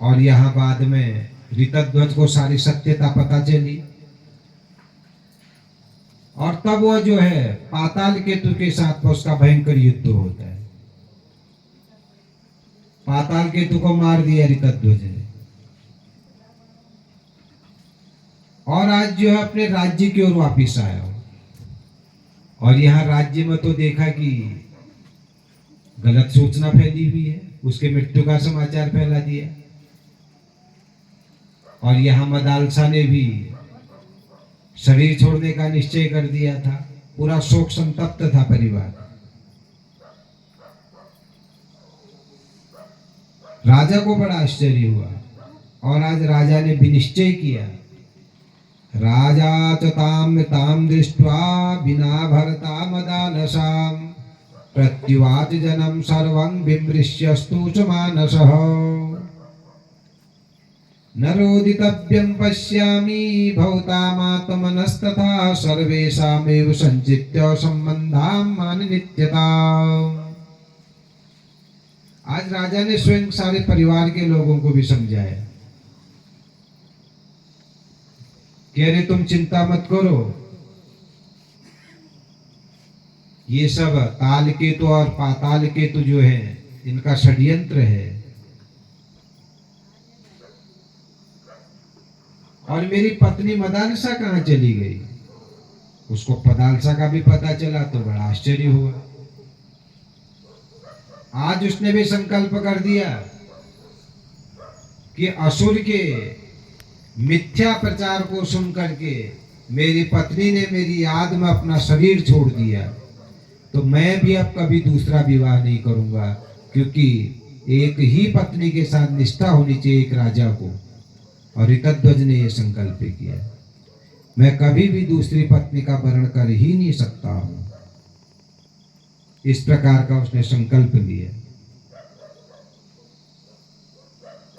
और यहाँ बाद में ऋतध्वज को सारी सत्यता पता चली और तब वह जो है पाताल केतु के साथ में उसका भयंकर युद्ध होता है। पाताल केतु को मार दिया ऋतध्वज ने और आज जो है अपने राज्य की ओर वापिस आया हो। और यहाँ राज्य में तो देखा कि गलत सूचना फैली हुई है, उसके मृत्यु का समाचार फैला दिया। और यहाँ मदालसा ने भी शरीर छोड़ने का निश्चय कर दिया था। पूरा शोक संतप्त था परिवार। राजा को बड़ा आश्चर्य हुआ और आज राजा ने भी निश्चय किया। राजा च ताम ताम दृष्ट्वा बिना भरता मदालसाम प्रत्युवाच जनम सर्वं विमृश्यस्तु च मानसः न रोदितव्यं पश्यामि भवतामात्मनस्तथा सर्वेषामेव संचित्य संबंधां मान नित्यता। आज राजा ने स्वयं सारे परिवार के लोगों को भी समझाया कि अरे तुम चिंता मत करो, ये सब ताल केतु और पाताल केतु जो है इनका षड्यंत्र है। और मेरी पत्नी मदालसा कहाँ चली गई? उसको पदालसा का भी पता चला तो बड़ा आश्चर्य हुआ। आज उसने भी संकल्प कर दिया कि असुर के मिथ्या प्रचार को सुन करके मेरी पत्नी ने मेरी याद में अपना शरीर छोड़ दिया, तो मैं भी अब कभी दूसरा विवाह नहीं करूंगा, क्योंकि एक ही पत्नी के साथ निष्ठा होनी चाहिए एक राजा को। और ऋतध्वज ने यह संकल्प किया, मैं कभी भी दूसरी पत्नी का वरण कर ही नहीं सकता हूं। इस प्रकार का उसने संकल्प लिया।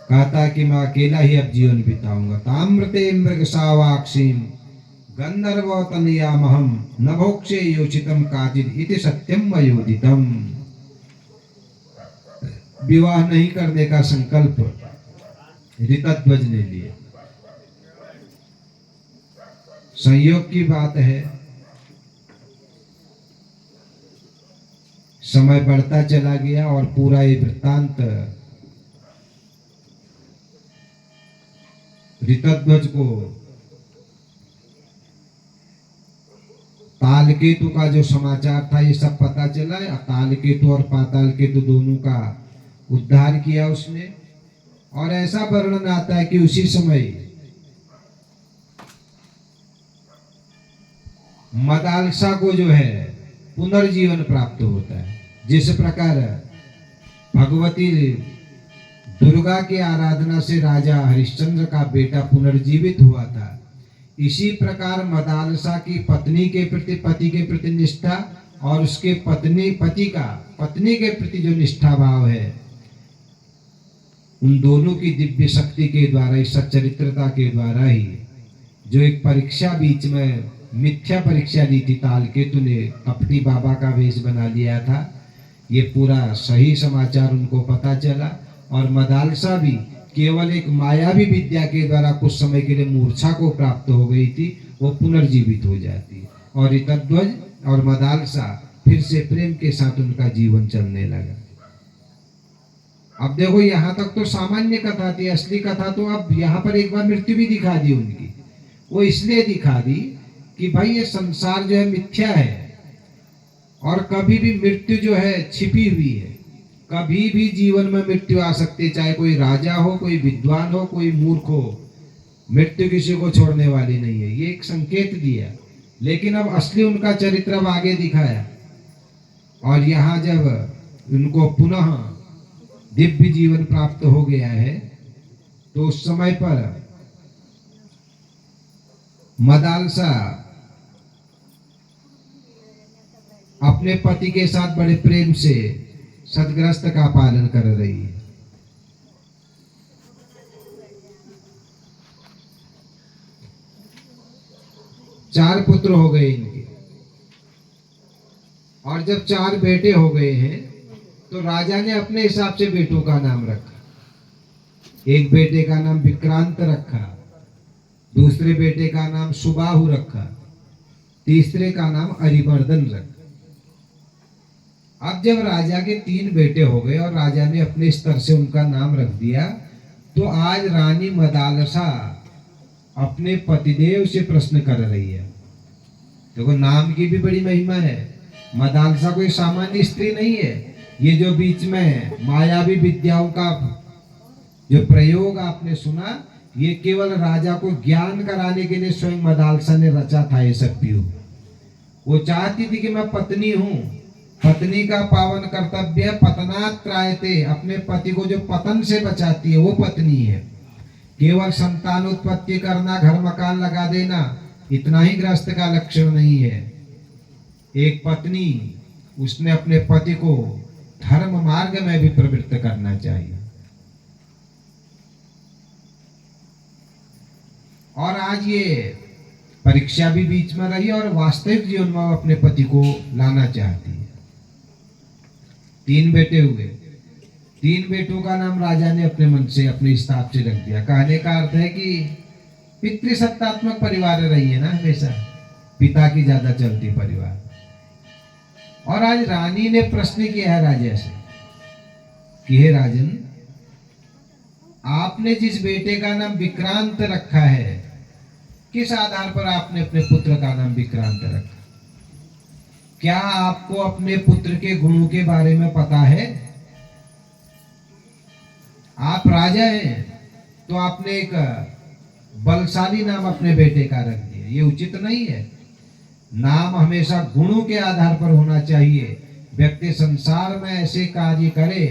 कहता कि मैं अकेला ही अब जीवन बिताऊंगा। ताम्रते मृग सावाक्षीम गंधर्व तनयामहम न भोक्षे योचितम काचिद इति सत्यम अयोदितम। विवाह नहीं करने का संकल्प ऋतध्वज ने लिया। संयोग की बात है, समय बढ़ता चला गया और पूरा ये वृत्तांत ऋतध्वज को ताल केतु का जो समाचार था ये सब पता चला। ताल केतु और पाताल केतु दोनों का उद्धार किया उसने। और ऐसा वर्णन आता है कि उसी समय मदालसा को जो है पुनर्जीवन प्राप्त होता है। जिस प्रकार भगवती दुर्गा की आराधना से राजा हरिश्चंद्र का बेटा पुनर्जीवित हुआ था, इसी प्रकार मदालसा की पत्नी के प्रति, पति के प्रति निष्ठा और उसके पत्नी के प्रति जो निष्ठा भाव है, उन दोनों की दिव्य शक्ति के द्वारा, इस सच्चरित्रता के द्वारा ही जो एक परीक्षा बीच में मिथ्या परीक्षा दी थी, ताल केतु ने कपटी बाबा का वेश बना लिया था, ये पूरा सही समाचार उनको पता चला। और मदालसा भी केवल एक मायावी विद्या के द्वारा कुछ समय के लिए मूर्छा को प्राप्त हो गई थी, वो पुनर्जीवित हो जाती और ऋतध्वज और मदालसा फिर से प्रेम के साथ उनका जीवन चलने लगा। अब देखो यहाँ तक तो सामान्य कथा थी, असली कथा तो अब यहाँ पर एक बार मृत्यु भी दिखा दी उनकी। वो इसलिए दिखा दी कि भाई ये संसार जो है मिथ्या है और कभी भी मृत्यु जो है छिपी हुई है। कभी भी जीवन में मृत्यु आ सकती है, चाहे कोई राजा हो, कोई विद्वान हो, कोई मूर्ख हो, मृत्यु किसी को छोड़ने वाली नहीं है। ये एक संकेत दिया, लेकिन अब असली उनका चरित्र अब आगे दिखाया। और यहाँ जब उनको पुनः दिव्य जीवन प्राप्त हो गया है, तो उस समय पर मदालसा अपने पति के साथ बड़े प्रेम से सदग्रस्त का पालन कर रही है। चार पुत्र हो गए इनके, और जब 4 बेटे हो गए हैं तो राजा ने अपने हिसाब से बेटों का नाम रखा। एक बेटे का नाम विक्रांत रखा, दूसरे बेटे का नाम सुबाहु रखा, तीसरे का नाम अरिमर्दन रखा। अब जब राजा के 3 बेटे हो गए और राजा ने अपने स्तर से उनका नाम रख दिया, तो आज रानी मदालसा अपने पतिदेव से प्रश्न कर रही है। देखो, नाम की भी बड़ी महिमा है। मदालसा कोई सामान्य स्त्री नहीं है। ये जो बीच में मायावी विद्याओं का जो प्रयोग आपने सुना, ये केवल राजा को ज्ञान कराने के लिए स्वयं मदालसा ने रचा था। ये सब भी वो चाहती थी कि मैं पत्नी हूं, पत्नी का पावन कर्तव्य पतनात् त्रायते, अपने पति को जो पतन से बचाती है वो पत्नी है। केवल संतानोत्पत्ति करना, घर मकान लगा देना, इतना ही गृहस्थ का लक्षण नहीं है। एक पत्नी, उसने अपने पति को धर्म मार्ग में भी प्रवृत्त करना चाहिए। और आज ये परीक्षा भी बीच में रही और वास्तविक जीवन में अपने पति को लाना चाहती है। 3 बेटे हुए, 3 बेटों का नाम राजा ने अपने मन से, अपने हिसाब से रख दिया। कहने का अर्थ है कि पितृसत्तात्मक परिवार रही है ना हमेशा, पिता की ज्यादा चलती परिवार। और आज रानी ने प्रश्न किया है राजा से कि हे राजन, आपने जिस बेटे का नाम विक्रांत रखा है, किस आधार पर आपने अपने पुत्र का नाम विक्रांत रखा? क्या आपको अपने पुत्र के गुणों के बारे में पता है? आप राजा हैं तो आपने एक बलशाली नाम अपने बेटे का रख दिया, ये उचित नहीं है। नाम हमेशा गुणों के आधार पर होना चाहिए। व्यक्ति संसार में ऐसे कार्य करे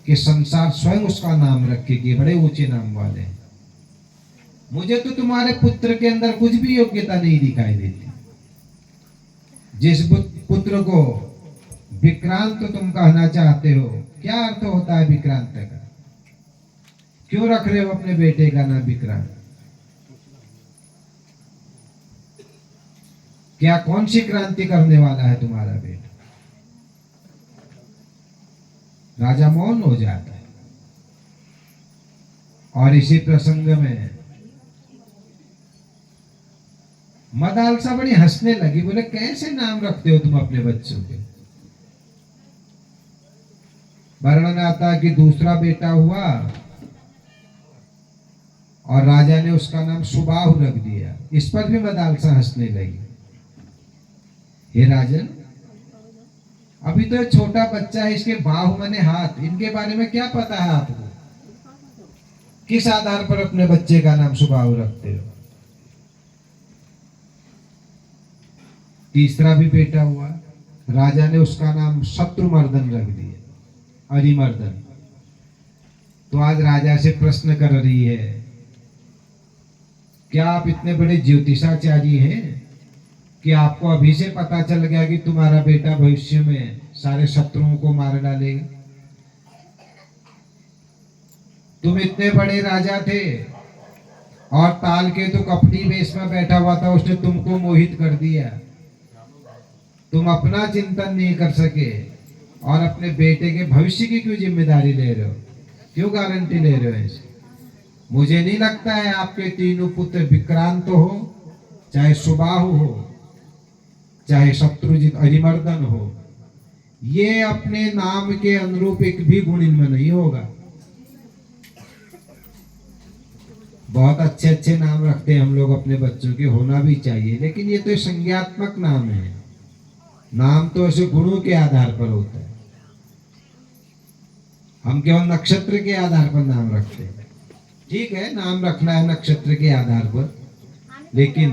कि संसार स्वयं उसका नाम रखे कि बड़े ऊंचे नाम वाले। मुझे तो तुम्हारे पुत्र के अंदर कुछ भी योग्यता नहीं दिखाई देती। जिस पुत्र को विक्रांत तुम कहना चाहते हो, क्या अर्थ होता है विक्रांत का? क्यों रख रहे हो अपने बेटे का नाम विक्रांत? क्या कौन सी क्रांति करने वाला है तुम्हारा बेटा? राजा मौन हो जाता है। और इसी प्रसंग में मदालसा बड़ी हंसने लगी। बोले, कैसे नाम रखते हो तुम अपने बच्चों के? वर्णन आता है कि दूसरा बेटा हुआ और राजा ने उसका नाम सुबाहु रख दिया। इस पर भी मदालसा हंसने लगी। हे राजन, अभी तो छोटा बच्चा है, इसके बाहु माने हाथ, इनके बारे में क्या पता है आपको? किस आधार पर अपने बच्चे का नाम सुबाहु रखते हो? तीसरा भी बेटा हुआ, राजा ने उसका नाम शत्रुमर्दन रख दिया, अरिमर्दन। तो आज राजा से प्रश्न कर रही है, क्या आप इतने बड़े ज्योतिषाचार्य हैं कि आपको अभी से पता चल गया कि तुम्हारा बेटा भविष्य में सारे शत्रुओं को मार डालेगा? तुम इतने बड़े राजा थे और ताल के तो कपटी वेश में बैठा हुआ था, उसने तुमको मोहित कर दिया। तुम अपना चिंतन नहीं कर सके और अपने बेटे के भविष्य की क्यों जिम्मेदारी ले रहे हो? क्यों गारंटी ले रहे हो ऐसे? मुझे नहीं लगता है आपके तीनों पुत्र विक्रांत हो, चाहे सुबाहु हो, चाहे शत्रुजित अरिमर्दन हो, ये अपने नाम के अनुरूप एक भी गुण इनमें नहीं होगा। बहुत अच्छे अच्छे नाम रखते हैं हम लोग अपने बच्चों के, होना भी चाहिए, लेकिन ये तो संज्ञात्मक नाम है। नाम तो ऐसे गुणों के आधार पर होता है। हम केवल नक्षत्र के आधार पर नाम रखते हैं। ठीक है, नाम रखना है नक्षत्र के आधार पर, लेकिन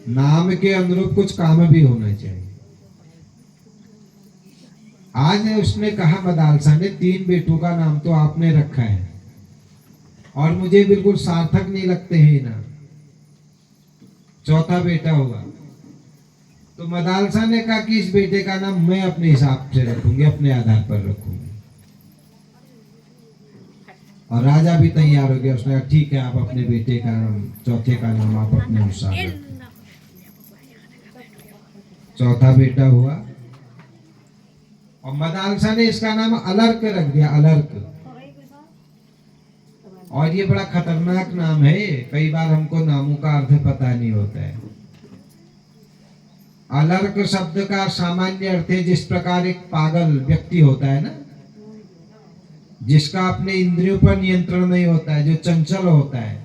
नाम के अनुरूप कुछ काम भी होना चाहिए। आज उसने कहा, मदालसा ने, 3 बेटों का नाम तो आपने रखा है और मुझे बिल्कुल सार्थक नहीं लगते हैं ना। चौथा बेटा होगा तो मदालसा ने कहा कि इस बेटे का नाम मैं अपने हिसाब से रखूंगी, अपने आधार पर रखूंगी। और राजा भी तैयार हो गया। उसने कहा ठीक है, आप अपने बेटे का नाम, चौथे का नाम आप अपने अनुसार रखें। चौथा बेटा हुआ और मदालसा ने इसका नाम अलर्क रख दिया, अलर्क। और ये बड़ा खतरनाक नाम है, कई बार हमको नामों का अर्थ पता नहीं होता है। अलर्क शब्द का सामान्य अर्थ है जिस प्रकार एक पागल व्यक्ति होता है ना, जिसका अपने इंद्रियों पर नियंत्रण नहीं होता है, जो चंचल होता है,